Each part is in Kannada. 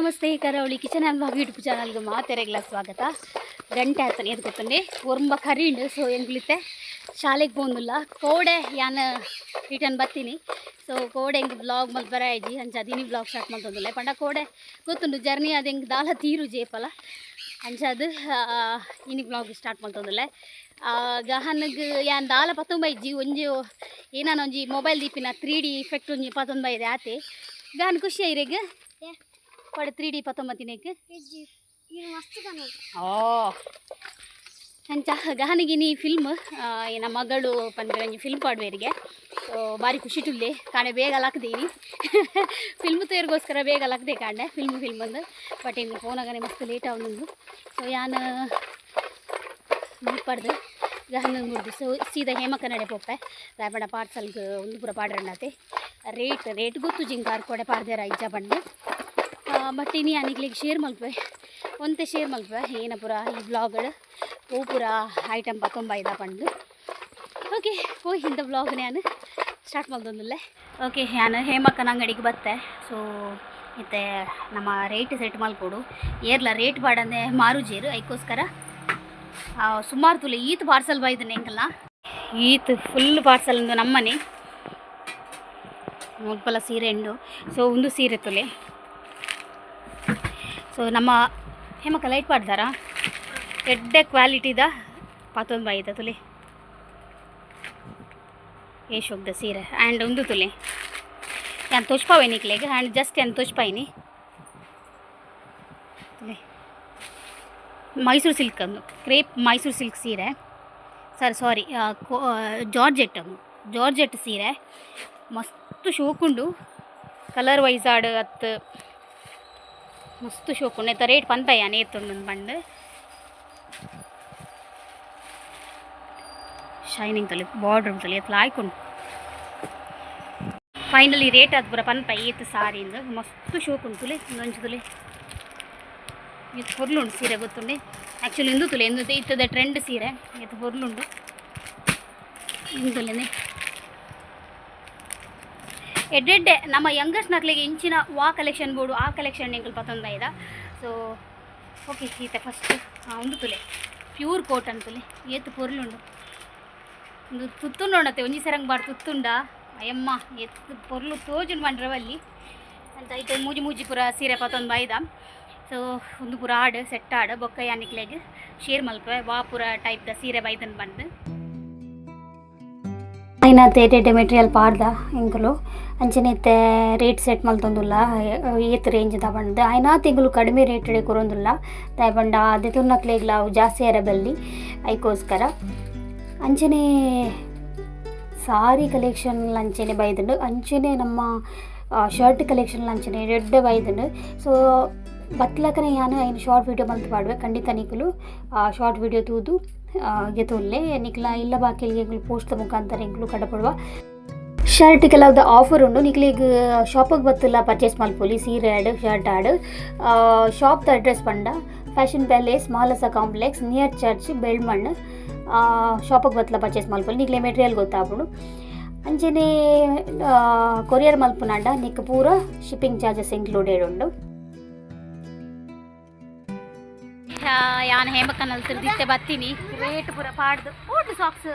ನಮಸ್ತೆ ಕರಾವಳಿ ಕಿಚನ್ ಆ್ಯಂಡ್ ಬ್ಲಾಗ್ ಯೂಟ್ಯೂಬ್ ಚಾನಲ್ಗೆ ಮಾತೆರೆಗ್ಲ ಸ್ವಾಗತ. ಗಂಟೆ ಆತನೆ ಎದ್ದು ಗೊತ್ತಂಡೆ ಒರ್ಂಬ ಕರೀಂಡು ಸೊ ಎಂಗ್ಲಿತ್ತೆ ಶಾಲೆಗೆ പോകുന്നിಲ್ಲ ಕೋಡೆ ಯಾನ್ ರಿಟರ್ನ್ ಬರ್ತೀನಿ. ಸೊ ಕೋಡೆ ಹೆಂಗೆ ಬ್ಲಾಗ್ ಮಲ್ ಬರಾಯಿಜಿ ಅಂಚ ಅದಿನಿ ಬ್ಲಾಗ್ ಸ್ಟಾರ್ಟ್ ಮಾಡ್ತಂದಿಲ್ಲ ಪಂಡ ಕೋಡೆ ಗೊತ್ತುಂಡು ಜರ್ನಿ ಅದು ಹೆಂಗೆ ದಾಲ ತೀರು ಜೇಪಲ್ಲ ಅಂಚ ಅದು ಇನಿ ಬ್ಲಾಗ್ ಸ್ಟಾರ್ಟ್ ಮಾಡ್ತಂದಿಲ್ಲ. ಗಹನ್ಗೆ ಯಾನ್ ದಾಲ ಪತ್ತೊಂಬೈಜಿ ಒಂಜಿ ಏನಾನ ಒಂಜಿ ಮೊಬೈಲ್ ದೀಪಿನ 3D ಇಫೆಕ್ಟ್ ಒಂಜಿ ಪತ್ತೊಂಬೈದೆ ಆತೆ ಗಹನ್ ಖುಷಿ ಐರೆಗ್ ಪಡ 3D ಪತ್ತೊಂಬತ್ತಿನಕ್ಕೆ ಓ ಅಂಚ ಗಹನಿಗೆ ನೀ ಫಿಲ್ಮ್ ಏನ ಮಗಳು ಪಂದ್ರೆ ಒಂಜಿ ಫಿಲ್ಮ್ ಪಾಡ್ವೇರಿಗೆ ಸೊ ಬಾರಿ ಖುಷಿ ಟುಲ್ಲೆ ಕಾಣೆ ಬೇಗ ಲಕ್ದೇನಿ ಫಿಲ್ಮ್ ತೇರ್ಗೋಸ್ಕರ ಬೇಗ ಲಕ್ದೆ ಕಾಂಡೆ ಫಿಲ್ಮ್ ಬಂದು ಬಟ್ ಇನ್ನು ಫೋನಾಗನೆ ಮಸ್ತ್ ಲೇಟ್ ಆವೊಂದು ಸೊ ಯಾನ್ ಪಡ್ದು ಗಹನ ಮುಡ್ದು ಸೊ ಸೀದಾ ಹೇಮಕ್ಕ ನಡೆ ಪೋಪೆ ರಾಯಪಡ ಪಾರ್ಸಲ್ಗೆ ಒಂದು ಪೂರ ಪಾಡ್ರಣ್ಣತೆ ರೇಟ್ ಗೊತ್ತು ಜಿಂಗಾರ್ ಕೊಡೆ ಪಾಡ್ದೇರ ಇಜ್ಜ ಬಂದು ಬಟ್ ಇನಿ ಅನಿಗ್ಲಿಗೆ ಶೇರ್ ಮಲ್ಪೆ ಒಂತೆ ಶೇರ್ ಮಲ್ಪೆ ಏನ ಪೂರ ಈ ಬ್ಲಾಗ್ಗಳು ಹೂ ಪೂರ ಐಟಮ್ ಪತ್ತೊಂಬೈದ ಪಂಡು ಓಕೆ ಹೋಯ್ ಇಂಥ ಬ್ಲಾಗ್ ನಾನು ಸ್ಟಾರ್ಟ್ ಮಾಡ್ದೊಂದಿಲ್ಲ. ಓಕೆ ನಾನು ಹೇಮಕ್ಕನ ಅಂಗಡಿಗೆ ಬತ್ತೆ. ಸೊ ಮತ್ತೆ ನಮ್ಮ ರೇಟ್ ಸೆಟ್ ಮಲ್ಕೊಡು ಏರ್ಲ ರೇಟ್ ಬಾಡಂದೆ ಮಾರುಜೇರು ಅದಕ್ಕೋಸ್ಕರ ಸುಮಾರು ತುಲೆ ಈತ್ ಪಾರ್ಸಲ್ ಬೈದನೆ ಹೆಂಗಲ್ಲ ಈತ್ ಫುಲ್ ಪಾರ್ಸಲ್ ಒಂದು ನಮ್ಮನೆ ಮುಲ್ಪಲ ಸೀರೆ ಉಂಡು. ಸೊ ಒಂದು ಸೀರೆ ತುಲೆ ಸೊ ನಮ್ಮ ಹೇಮಕ್ಕ ಲೈಟ್ ಪಾಡ್ದಾರಾ ಎಡ್ಡೆ ಕ್ವಾಲಿಟಿದ ಪತ್ತೊಂಬೈದ ತುಲೆ ಏಶೋಗ್ದ ಸೀರೆ ಆ್ಯಂಡ್ ಒಂದು ತುಲೆ ಯಾನ್ ತೋಚ್ಪಾವೆ ನಿಕ್ಲೆಗೆ ಆ್ಯಂಡ್ ಜಸ್ಟ್ ಯಾನ್ ತೋಚ್ಪಾಯಿನಿ ತುಲೆ ಮೈಸೂರು ಸಿಲ್ಕ್ ಅಂದು ಕ್ರೇಪ್ ಮೈಸೂರು ಸಿಲ್ಕ್ ಸೀರೆ ಸಾರಿ ಜಾರ್ಜೆಟ್ ಸೀರೆ ಮಸ್ತ್ ಶೋಕುಂಡು ಕಲರ್ ವೈಸ್ ಆಡು ಅತ್ತು ಮಸ್ತ್ ಶೋಕುಂಡು ಎತ್ತ ರೇಟ್ ಪನ್ಪಯ್ಯ ನೇತುಂಡು ಬಂಡು ಶೈನಿಂಗ್ ತಲೆ ಬಾರ್ಡ್ರ್ ಉಂಟಲ್ಲ ಎತ್ತಲ ಆಯ್ಕೊಂಡು ಫೈನಲಿ ರೇಟ್ ಅದು ಪೂರ ಪನ್ಪೈ ಏತ್ ಸಾರಿಯಿಂದ ಮಸ್ತ್ ಶೋಕುಂಡು ತುಲೆ ಒಂದೊಂಚು ತುಲೆ ಇದು ಹೊರ್ಲುಂಡು ಸೀರೆ ಗೊತ್ತುಂಡೆ ಆ್ಯಕ್ಚುಲಿ ಇಂದು ತುಲೆ ಎಂದು ಇತ್ತದ ಟ್ರೆಂಡ್ ಸೀರೆ ಇದು ಹೊರ್ಲುಂಡು ಇಂದುಲೇನೆ ಎಡ್ಡೆಡ್ಡೆ ನಮ್ಮ ಯಂಗಸ್ಟ್ ನಕ್ಲಿಗೆ ಇಂಚಿನ ವಾ ಕಲೆಕ್ಷನ್ ಬೋರ್ಡು ಆ ಕಲೆಕ್ಷನ್ ಎಂಕಲ್ ಪತ್ತೊಂದೈದ. ಸೊ ಓಕೆ ಈತೆ ಫಸ್ಟ್ ಒಂದು ತುಲೆ ಪ್ಯೂರ್ ಕಾಟನ್ ತುಲೆ ಏತು ಪೊರ್ಲುಂಡು ಒಂದು ತುತ್ತುಂಡೋಣತೆ ಒಂಜಿ ಸರಂಗ್ ಬಾಡ್ ತುತ್ತುಂಡ ಅಯ್ಯಮ್ಮ ಎತ್ತು ಪೊರ್ಲು ತೋಜುಂಡು ಮಂಡ್ರವಲ್ಲಿ ಅಂತ ಐತೆ ಮೂಜಿ ಪೂರ ಸೀರೆ ಪತ್ತೊಂದೈದ. ಸೊ ಒಂದು ಪೂರ ಆಡು ಸೆಟ್ ಆಡು ಬೊಕ್ಕ ಯಾನಿಕ್ಲೆಗೆ ಶೇರ್ ಮಲ್ಪೆ ವಾ ಪೂರ ಟೈಪ್ದ ಸೀರೆ ಬೈದನ್ ಬಂದು ಐನಾತ ಏಟೇಟೆ ಮೆಟೀರಿಯಲ್ ಪಾಡ್ದ ಎಂಕಲು ಅಂಚನೆತ್ತೆ ರೇಟ್ ಸೆಟ್ ಮಲ್ತೊಂದುಲ್ಲ ಏತ್ ರೇಂಜ್ ತಗೊಂಡು ಐನಾತ್ ಎಂಕಲು ಕಡಿಮೆ ರೇಟಡೆ ಕೊರೊಂದುಲ್ಲ ತಗೊಂಡ ಅದೇ ತುನ್ನಕ್ಲೆಗ್ಲ ಅವು ಜಾಸ್ತಿ ಎರಬಲ್ಲಿ ಅದಕ್ಕೋಸ್ಕರ ಅಂಚನೆ ಸಾರಿ ಕಲೆಕ್ಷನ್ ಅಂಚನೆ ಬೈದುಂಡು ಅಂಚನೆ ನಮ್ಮ ಶರ್ಟ್ ಕಲೆಕ್ಷನ್ ಅಂಚನೆ ರೆಡ್ ಬೈದುಂಡು. ಸೊ ಬತ್ಲಕನೆ ಯಾನು ಐನು ಶಾರ್ಟ್ ವೀಡಿಯೋ ಬಂತು ಪಾಡುವೆ ಖಂಡಿತ ನಿಕಲು ಶಾರ್ಟ್ ವೀಡಿಯೋ ತೂದು ಗೆತೊಲ್ಲೆ ನಿಕ್ಲ ಇಲ್ಲ ಬಾಕಿಲಿಗೆ ಪೋಸ್ಟ್ ಮುಖಾಂತರ ಎಂಕ್ಲು ಕಡಪಡುವ ಶರ್ಟ್ ಕೆಲವ್ದು ಆಫರ್ ಉಂಡು ನಿಕ್ಲಿಗೆ ಶಾಪಿಗೆ ಬತ್ತಿಲ್ಲ ಪರ್ಚೇಸ್ ಮಲ್ಪೊಲಿ ಸೀರೆ ಆಡು ಶರ್ಟ್ ಆಡು ಶಾಪ್ದ ಅಡ್ರೆಸ್ ಪಂಡ ಫ್ಯಾಷನ್ ಪ್ಯಾಲೇಸ್ ಮಾಲಸ ಕಾಂಪ್ಲೆಕ್ಸ್ ನಿಯರ್ ಚರ್ಚ್ ಬೆಳ್ಮಣ್ಣು ಶಾಪಿಗೆ ಬತ್ತಲ ಪರ್ಚೇಸ್ ಮಲ್ಪೊಲಿ ನಿಕ್ಲೆ ಮೆಟೀರಿಯಲ್ ಗೊತ್ತಾಗ್ಬಿಡು ಅಂಚನೆ ಕೊರಿಯರ್ ಮಲ್ಪುನಾಂಡ ನಿಕ್ ಪೂರ ಶಿಪ್ಪಿಂಗ್ ಚಾರ್ಜಸ್ ಇನ್ಕ್ಲೂಡೆಡ್ ಉಂಡು. ಯಾನ್ ಹೇಮಕ್ಕನಲ್ಲಿ ತಿರ್ದಿತ್ತೆ ಬರ್ತೀನಿ ರೇಟ್ ಪೂರ ಪಾಡ್ದು ಓಟು ಸಾಕ್ಸ್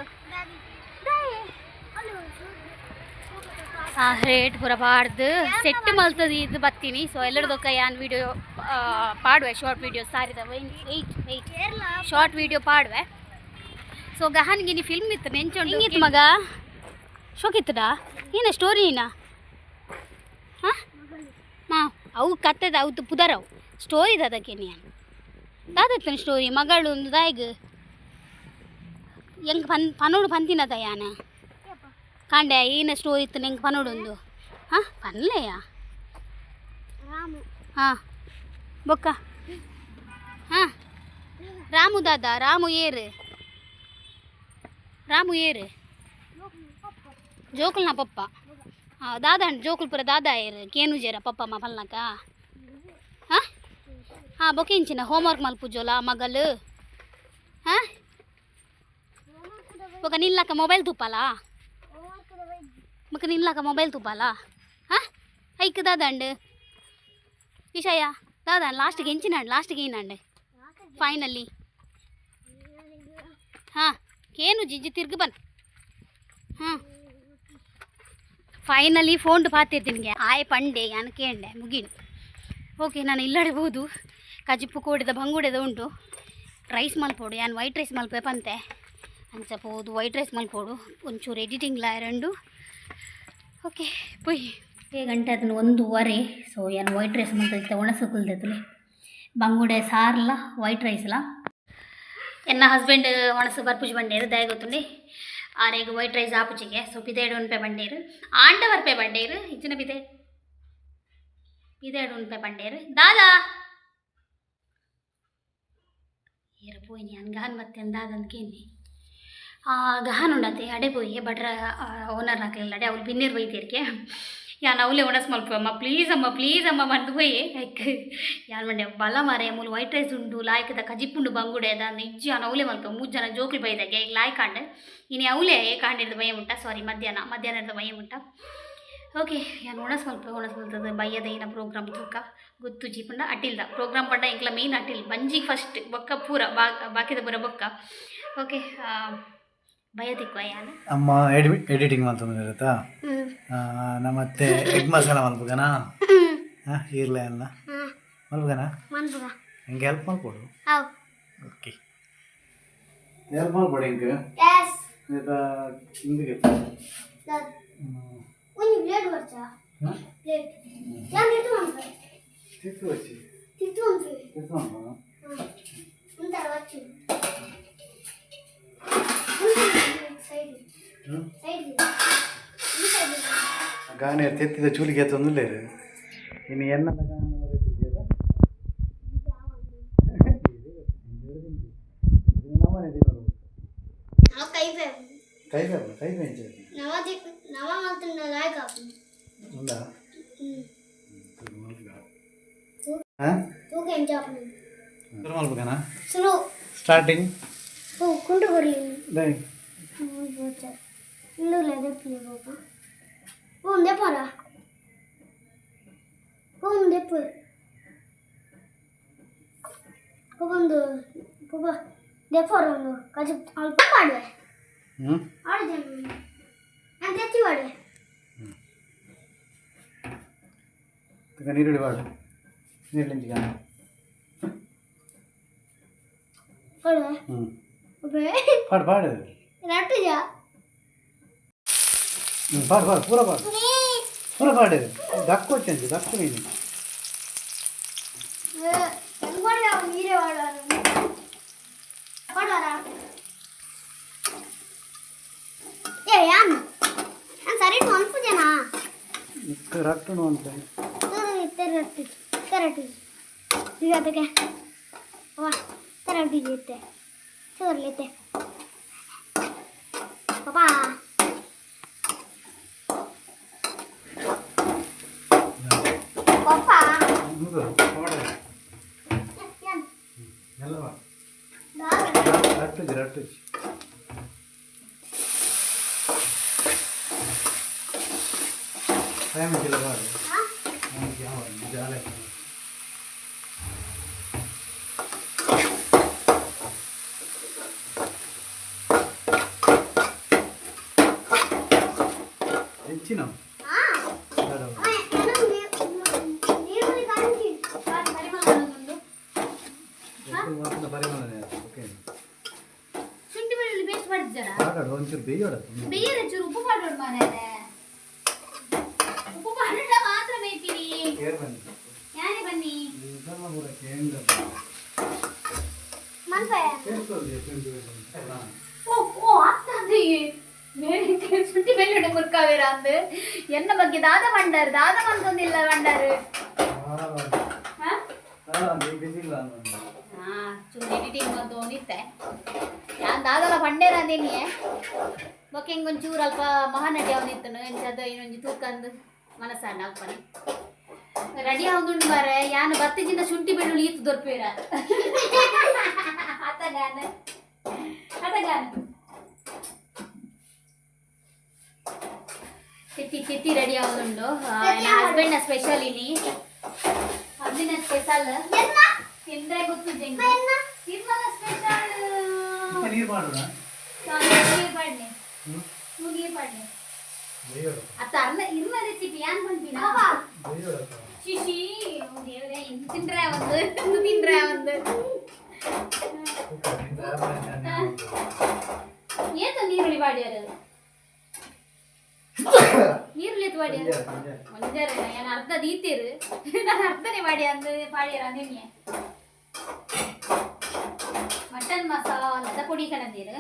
ರೇಟ್ ಪೂರ ಪಾಡ್ದು ಸೆಟ್ ಮಲ್ತದ ಇದು ಬರ್ತೀನಿ. ಸೊ ಎಲ್ಲರದೊಕ್ಕ ಯಾನ್ ವಿಡಿಯೋ ಪಾಡುವೆ ಶಾರ್ಟ್ ವೀಡಿಯೋ ಸಾರಿದ ಶಾರ್ಟ್ ವೀಡಿಯೋ ಪಾಡುವೆ. ಸೊ ಗಹನ್ಗೆ ನೀ ಫಿಲ್ಮ್ ಇತ್ತು ನೆಂಚೊಂಡು ಹಿಂಗಿತ್ತು ಮಗ ಶೋಕಿತ್ತದ ಏನ ಸ್ಟೋರಿನ ಹಾಂ ಅವು ಕತ್ತದ ಅವತ್ತು ಪುದರವು ಸ್ಟೋರಿದ ಅದಕ್ಕೆ ನೀನು ದಾದತ್ತನ ಸ್ಟೋರಿ ಮಗಳು ಒಂದು ದಾಯಿಗ್ ಹೆಂಗೆ ಪನೋಡು ಪಂತಿನದ ಯಾನ ಕಾಂಡೆ ಏನ ಸ್ಟೋರಿ ಇತ್ತು ಹೆಂಗೆ ಪನೋಡು ಒಂದು ಪನ್ಲೆಯಾ ಬೊಕ್ಕ ರಾಮು ದಾದ ರಾಮು ಏರು ಜೋಕುಲ್ನ ಪಪ್ಪ ದಾದ ಜೋಕುಲ್ ಪುರ ದಾದ ಏರು ಕೇನು ಜೇರ ಪಪ್ಪ ಮ ಪಲ್ನಕ ಬೊಕೆಂಚಿನ ಹೋಮ್ವರ್ಕ್ ಮಲ್ಪುಜೋಲ ಮಗಲು ಬೊಕ ನಿಲ್ಲಕ ಮೊಬೈಲ್ ತುಪ್ಪಲ ಮೊಬೈಲ್ ತುಪ್ಪಲ ಐಕ್ ದಾದಂಡು ವಿಷಯ దాదా లాస్ట్కి ఎంచినాడు లాస్ట్కి ఈనండి ಫೈನಲಿ ಹಾಂ ಏನು ಜಿಜ್ಜಿ ತಿರ್ಗಿ ಬನ್ ಹಾಂ ಫೈನಲಿ ಫೋನ್ ಪಾತಿರ್ತೀನಿ ಆಯ್ ಪಂಡೆ ನಾನು ಕೇಂಡೆ ಮುಗೀನು ಓಕೆ ನಾನು ಇಲ್ಲಡಬಹುದು ಕಜಿಪ್ಪು ಕೋಡಿದ ಬಂಗುಡೆದ ಉಂಟು ರೈಸ್ ಮಲ್ಪೋಡು ಯಾನು ವೈಟ್ ರೈಸ್ ಮಲ್ಪೆ ಪಂತೆ ಅಂಚಪೋದು ವೈಟ್ ರೈಸ್ ಮಲ್ಪೋಡು ಒಂಚೂರು ಎಡಿಟಿಂಗ್ ಲಾಯರಂಡು ಓಕೆ ಪುಯ್ ಗಂಟೆ ಅದನ್ನು 1:15 ಸೊ ಏನು ವೈಟ್ ರೈಸ್ ಮಲ್ಪೈತೆ ಒಣಸುಕುಲ್ದೈತಲೆ ಬಂಗುಡೆ ಸಾರ್ಲ ವೈಟ್ ರೈಸ್ಲ ಎನ್ನ ಹಸ್ಬೆಂಡ್ ಒಣಸು ಬರ್ಪುಜಿ ಬಂಡೇರು ದಯ ಗೊತ್ತುಂಡಿ ಆರೆಗ್ ವೈಟ್ ರೈಸ್ ಆಪುಚಿಗೆ ಸೊ ಪಿದೇಡು ಉನ್ಪೆ ಬಂಡೇರು ಆಂಡ ಬರ್ಪೆ ಬಂಡೇರು ಇಚ್ಚಿನ ಪಿದೇಡು ಉನ್ಪೆ ಬಂಡೇರು ದಾದಾ ಏರ ಪೋಯ್ನಿ ನಾನು ಗಾನ್ ಮತ್ತೆ ದಾದಂದ್ಕೇನಿ ಗಹಾನ್ ಉಂಡತೆ ಅಡೆ ಪೋಯಿ ಬಟ್ರ ಓನರ್ ಹಾಕಲಿಲ್ಲ ಅಡೆ ಅವ್ರು ಬಿನ್ನೀರು ಬೈತೀರ್ಕೆ ಯಾನು ಅವಲೇ ಒಣಸ್ ಮಲ್ಪಮ್ಮ ಪ್ಲೀಸ್ ಅಮ್ಮ ಬಂದು ಹೋಯಿ ಲೈಕ್ ಯಾರು ಮಂಡೆ ಬಲ ಮಾರೆ ಮೂಲು ವೈಟ್ ರೈಸ್ ಉಂಡು ಲಾಯ್ಕದ ಕಜಿಪ್ಪುಂಡು ಬಂಗುಡೆ ಅದ ನಿಜ ಯಾನು ಅವಲೇ ಮಲ್ಪ 3 ಜನ ಜೋಕ್ಲಿ ಬೈದಾಗೆ ಈಗ ಲಾಯ್ಕಾಂಡು ಇನ್ನು ಅವಲೇ ಕಾಂಡಿಡ್ದು ಭಯ ಉಂಟ ಸಾರಿ ಮಧ್ಯಾಹ್ನದ ಭಯ ಉಂಟ ಓಕೆ ಯಾನು ಒಣಸ್ ಮಲ್ಪದ ಬಯ್ಯದ ಏನ ಪ್ರೋಗ್ರಾಮ್ ತೂಕ ಗೊತ್ತು ಜೀಪುಂಡ ಅಟ್ಟಿಲ್ದ ಪ್ರೋಗ್ರಾಮ್ ಪಂಡ ಇಂಕ್ಲ ಮೇನ್ ಅಟ್ಟಿಲ್ ಬಂಜಿ ಫಸ್ಟ್ ಬೊಕ್ಕ ಪೂರ ಬಾಕಿದ ಪೂರ ಬೊಕ್ಕ ಓಕೆ ಭಯ ತಿಕ್ಕುವ ಯಾನು ಅಮ್ಮ ಎಡಿಟಿಂಗ್ ಮಾಡ್ತಾ ನಮ್ಮತ್ತೆ ಎಗ್ ಮಸಾಲ ಮಲ್ಪಗನಾ ಇರ್ಲೆ ಅಲ್ಲ ಮಲ್ಪಗನಾ ಹಿಂಗೆ ಹೆಲ್ಪ್ ಮಾಡ್ಕೊಡು ಓಕೆ ಹೆಲ್ಪ್ ಮಾಡ್ಕೊಡಿ ಹಿಂಗೆ ಹಿಂದಿಗೆ ತಿತ್ತು వచ్చి ಗಾನೆ ತೆತ್ತಿದ ಚೂಲಿಗೆ ತೊಂದಿಲ್ಲ ಇನ್ನು ಎನ್ನದ ಕೈ ಬೆಂಚ ఉందా స్టార్టింగ్ ನೀರುಳ್ಳಿ ಪಾಡು ನೀರುಳ್ಳಿ ಪಾಡು ಪಾಡು పాడు పూర పాడు దక్కు వచ్చింది దక్కు నేను ರಟ್ಟು ಅಂತ ಚೋರ್ಲಿತ್ತೆ ಪಾಪಾ ರಟ್ಟು ಟೈಮ್ ಇಲ್ಲ ಬಾರು ಜಾಲೆ ಹೆಚ್ಚಿನ ಒಂಚೂರು ಬೇಯೋಡ ಉಪ್ಪು ಪಾಡೋಡು ಮಾರಾಯ ಉಪ್ಪು ಪಾಡ ಮಾತ್ರ ಬೇಯ್ತೀರಿ ಯಾರೇ ಬನ್ನಿ ಶುಂಠಿ ಬೆಳ್ಳುಳ್ಳಿ ಮುರ್ಕಾವೇರ ಅಂದು ಎನ್ನ ಬಗ್ಗೆ ದಾದ ಮಂದೊಂದಿಲ್ಲ ಬಂಡಾರು ಚೂರು ಎಡಿಟಿಂಗ್ ಅಂತ ಒಂದಿತ್ತೆ ನಾನು ದಾದಲ ಪಂಡೇರ ಅದೇನಿ ಬೊಕ್ಕ ಹಿಂಗೊಂಚೂರು ಅಲ್ಪ ಮಹಾನಟಿ ಅವನಿತ್ತನು ಎಂಚದ ಇನ್ನೊಂದು ತೂಕಂದು ಮನಸ್ಸಣ್ಣ ಅಲ್ಪನೆ ರೆಡಿ ಆಗುಂಡು ಮಾರೆ ಯಾನು ಬತ್ತಿಜಿಂದ ಶುಂಠಿ ಬೆಳ್ಳುಳ್ಳಿ ಈತು ದೊರ್ಪೇರ ಅತಗಾನ ತಿತ್ತಿ ರೆಡಿ ಆಗುಂಡು ನನ್ನ ಹಸ್ಬೆಂಡ್ ಸ್ಪೆಷಲ್ ಇಲ್ಲಿ ಕಬ್ಬಿನ ಸ್ಪೆಷಲ್ ತಿಂದ್ರೆ ಗೊತ್ತು ಜಂಗಿ ತಿರ್ಮಲ ಸ್ಪೆಷಲ್ ನೀರು ಮಾಡೋಣ ನೀರು ಪಾಡ್ನೆ ನೀರು ಪಾಡ್ನೆ ಅತ್ತ ಅರ್ನ ಇರ್ನ ರೆಸಿಪಿ ಏನ್ ಬಂದಿನ ಶಿಶಿ ದೇವ್ರೆ ಇಂದು ತಿಂದ್ರೆ ಒಂದು ಏತು ನೀರುಳ್ಳಿ ಬಾಡ್ಯಾರ ನೀರುಳ್ಳಿ ಎತ್ತು ಬಾಡ್ಯಾರ ಮುಂಜಾನೆ ನಾನು ಅರ್ಧ ದೀತೀರು ನಾನು ಅರ್ಧನೇ ಬಾಡಿ ಅಂದು ಬಾಡ್ಯಾರ ನಿನ್ನೆ ಮಟನ್ ಮಸಾಲದ ಪುಡಿ ಕಣಂದಿರು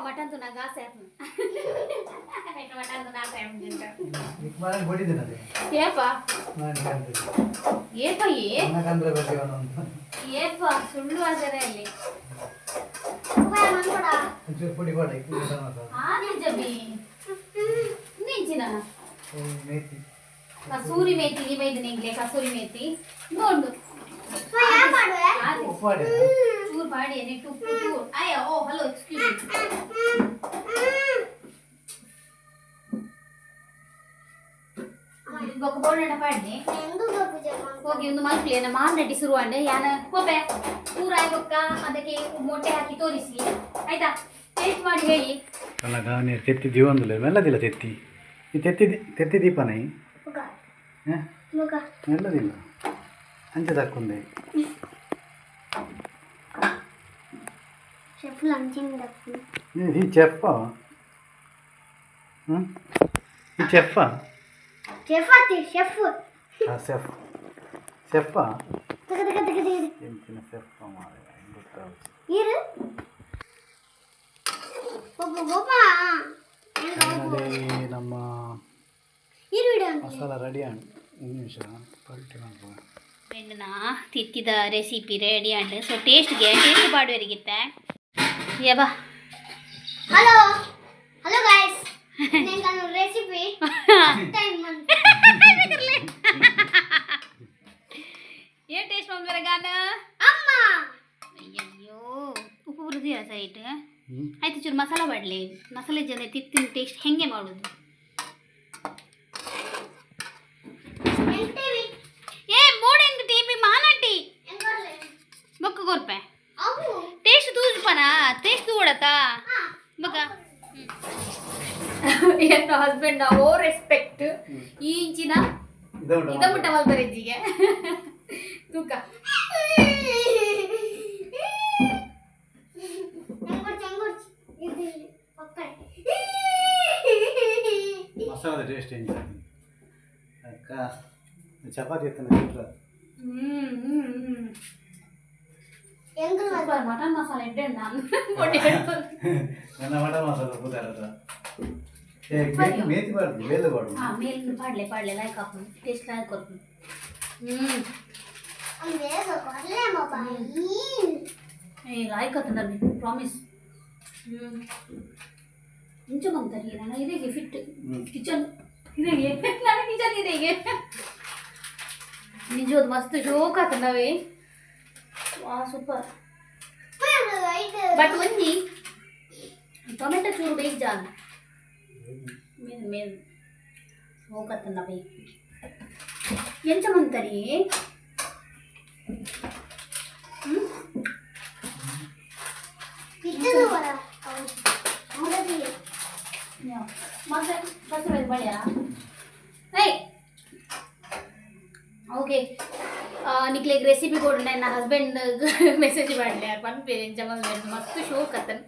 ಮಟನ್ ತುನ ಗಾಸೆ ಮಟನ್ ತುನ ಆಸೆ ಏಪ ಏಪ ಏಪ ಸುಳ್ಳು ಆದರೆ ಅಲ್ಲಿ ಜಬಿ ನೀಚಿನ ಕಸೂರಿ ಮೇಥಿ ಈ ಬೈದು ನಿಂಗೆ ಕಸೂರಿ ಮೇಥಿ ನೋಡು ಚೂರು ಮಾಡಿ ನೆಟ್ಟು ಉಪ್ಪು ಚೂರು ಅಯ್ಯ ಓ ಹಲೋ ಎಕ್ಸ್ಕ್ಯೂಸ್ ಬೊಕ್ಕ ಬೋರ್ಡ್ ಪಾಡ್ನೆ ಹೋಗಿ ಒಂದು ಮಲ್ಪಿ ನಮ್ಮ ಮಾರ್ನಡ್ಡಿ ಶುರುವಾಂಡೆ ಯಾನ ಕೋಪೆ ಪೂರಾಯ್ ಬೊಕ್ಕ ಅದಕ್ಕೆ ಮೊಟ್ಟೆ ಹಾಕಿ ತೋರಿಸಿ ಆಯ್ತಾ ಟೇಸ್ಟ್ ಮಾಡಿ ಹೇಳಿ ಅಲ್ಲ ನೀರು ತೆತ್ತಿದ್ದೀವಿ ಒಂದಿಲ್ಲ ಮೆಲ್ಲದಿಲ್ಲ ತೆತ್ತಿ ಈ ತೆತ್ತಿ ದೀಪನ ಮೆಲ್ಲದಿಲ್ಲ ಅಂಚೆ ತಕ್ಕೊಂಡೆ ಈ ಚೆಫ ಈ ಚೆಫ ಚೆಫ ಎಂಚಿನ ಚೆಫ ಮಾರೆ ನಮ್ಮ ಮಸಾಲ ರೆಡಿ ಆಂಡ್ ನಿಮಿಷ ಪಲ್ಟಿ ಮಾಡ್ಬೋದು ಫ್ರೆಂಡ್ನ ತಿತ್ತಿದ recipe ready and so taste ಮಾಡುವರಿಗಿತ್ತ ಯಬಾ ಹಲೋ ಹಲೋ ಗೈಸ್ ನಾನು ರೆಸಿಪಿ ಟೈಮ್ ಏನು ಟೇಸ್ಟ್ ಮಾಡ್ಬೇರ ಗಾನ ಅಮ್ಮ ಅಯ್ಯೋ ಉಪ್ಪು ಬರುದಿಲ್ಲ ಸೈಟ್ ಆಯ್ತು ಚೂರು ಮಸಾಲ ಬಾಡ್ಲಿ ಮಸಾಲೆ ಜನ ತಿತ್ತಿನ ಟೇಸ್ಟ್ ಹೆಂಗೆ ಮಾಡೋದು ಏ ಮೋಡೆಂಗ್ ಟಿವಿ ಮಾನಟಿ ಬೊಕ್ಕ ಕೊರ್ಪೆ ಟೇಸ್ಟ್ ತೂಜುಪನ ಟೇಸ್ಟ್ ತೂಡತಾ ಬೊಕ್ಕ ಎಂತ ಹಸ್ಬೆಂಡ್ ಓ ರೆಸ್ಪೆಕ್ಟ್ ಈ ಇಂಚಿನ ಇದ ಮುಟ್ಟ ಮಲ್ತಾರೆ ಇಜ್ಜಿಗೆ ತೂಕ ಮಸಾಲದ ಟೇಸ್ಟ್ ಏನು ಅಕ್ಕ ಚಪಾತಿ ಎತ್ತನ ಮಟನ್ ಮಸಾಲೆ ಇಡ್ಡೆ ನಾನು ನನ್ನ ಮಟನ್ ಮಸಾಲ ಕೂತಾರದ ಮೇತಿ ಬಾರ್ದು ಬೇಲೆ ಬಾರ್ದು ಮೇಲ್ ಪಾಡ್ಲೆ ಲೈಕ್ ಹಾಕು ಟೇಸ್ಟ್ ಲೈಕ್ ಕೊಡ್ತು ಏ ಲೈಕ್ ಆತ ನನಗೆ ಪ್ರಾಮಿಸ್ ಇಂಚ ಬಂತಾರೆ ನಾನು ಇದೆಗೆ ಫಿಟ್ ಕಿಚನ್ ಇದೆಗೆ ನನ್ನ ಕಿಚನ್ ಇದೆಗೆ ನಿಜವಾದ ಮಸ್ತ್ ಜೋಕ್ ಆತ ನಾವೇ ವಾ ಸೂಪರ್ ಬಟ್ ಒಂದಿ ಟೊಮೆಟೊ ಚೂರು ಬೇಕು ಜಾನ್ ಮೇನ್ ಹೋಗತ್ತ ನಾವೇ ಎಂಚ ಮಂತರಿ ಮತ್ತೆ ಬಸ್ ಬಳಿಯ ಏಯ್ ಓಕೆ ನಿಕ್ಲೆಗ್ ರೆಸಿಪಿ ಕೊಡು ನನ್ನ ಹಸ್ಬೆಂಡ್ ಮೆಸೇಜ್ ಮಾಡಲಿ ಪನ್ಪೇರು ಎಂಚ ಮಸ್ತ್ ಶೋಕ್ ಅತ್ತನ್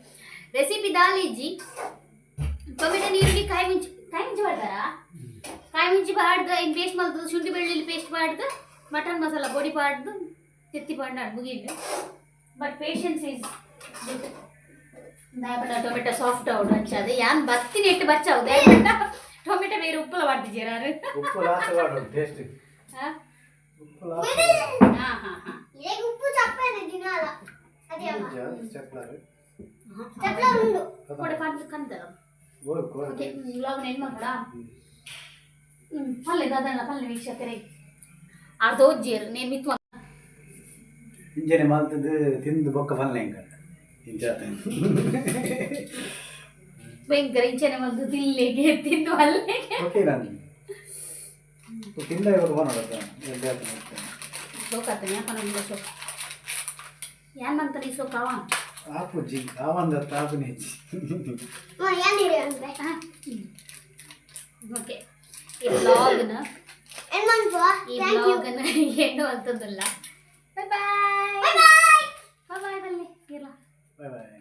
ರೆಸಿಪಿ ದಾಲಿಜ್ಜಿ ಟೊಮೆಟೊ ನೀರಿಗೆ ಕಾಯಿ ಮುಂಚಿ ಮಾಡ್ತಾರಾ ಕಾಯಿ ಮುಂಚಿ ಪಾಡ್ದು ಇನ್ನು ಪೇಸ್ಟ್ ಮಾಡ್ದು ಶುಂಠಿ ಬೆಳ್ಳುಳ್ಳಿ ಪೇಸ್ಟ್ ಪಾಡ್ದು ಮಟನ್ ಮಸಾಲ ಪೊಡಿ ಪಾಡ್ದು ತಿತ್ತಿ ಪಾಡ್ದು ಮುಗಿದು ಬಟ್ ಪೇಷನ್ಸ್ ಈಸ್ ದಯಪಟ್ಟ ಟೊಮೆಟೊ ಸಾಫ್ಟ್ ಔಟ್ ಹಚ್ಚದು ಯಾನ್ ಬತ್ತೀನಿ ಇಟ್ಟು ಬಚ್ಚವು ದಯಪಟ್ಟ ಟೊಮೆಟೊ ಬೇರೆ ಉಪ್ಪಲ ಮಾಡ್ತಿದ್ದೀರ ಉಪ್ಪು ಲಾಸ್ಟ್ ಮಾಡೋದು ಟೇಸ್ಟ್ ಹಾಂ ಹಾಂ ಹಾಂ ಹಾಂ ಉಪ್ಪು ಚಪ್ಪನೆ ದಿನ ಅಲ್ಲ ಅದೇ ಚಪ್ಲಾರು ಉಂಡು ಕೊಡೆ ಪಾಡ್ದು ಕಂತಲ್ಲ ಓಕೆ ಇವಾಗ ನೆನ್ ಮಾಡ್ಬೇಡ ಪಲ್ಲೆ ಅದನ್ನ ಪಲ್ಲೆ ವೀಕ್ಷಕರೇ ಅರ್ಧ ಓಜ್ಜಿಯರು ನೇನು ಮಿತ್ವ ಇಂಜನೆ ಮಾಲ್ತದ್ದು ತಿಂದು ಬೊಕ್ಕ ಪಲ್ಲೆ ಹಿಂಗ ಇಂಜಾತ ಭಯಂಕರ ಇಂಚನೆ ಮದ್ದು ತಿನ್ಲಿಕ್ಕೆ ತಿಂದು ಅಲ್ಲಿಗೆ ಓಕೆ ನಾನು ತಿಂದ ಇವಾಗ ನೋಡೋದು ಎಲ್ಲಿ ಆಗ್ತದೆ ಸೋಕಾತನೆ ಯಾಕೆ ನಮ್ಗೆ ಸೋಕ್ ಏನು ಮಾಡ್ತಾನೆ ಈ ಸೋಕಾವ ಆಪುಜಿ ಆವಂದ ತಾಪುನಿ ಏನಿದೆ ಅಂದ್ರೆ ಓಕೆ ಈ ಬ್ಲಾಗ್ನ ಏನ್ಮಂತು ಈ ಥ್ಯಾಂಕ್ ಯು ಬ್ಲಾಗ್ನ ಏನು ಅಂತಂದಿಲ್ಲ ಬಾಯ್ ಬಾಯ್ ಬಾಯ್ ಬಾಯ್ ಬಾಯ್ ಬಾಯ್ ಬಲ್ಲಿ ಇಲ್ಲ ಬಾಯ್ ಬಾಯ್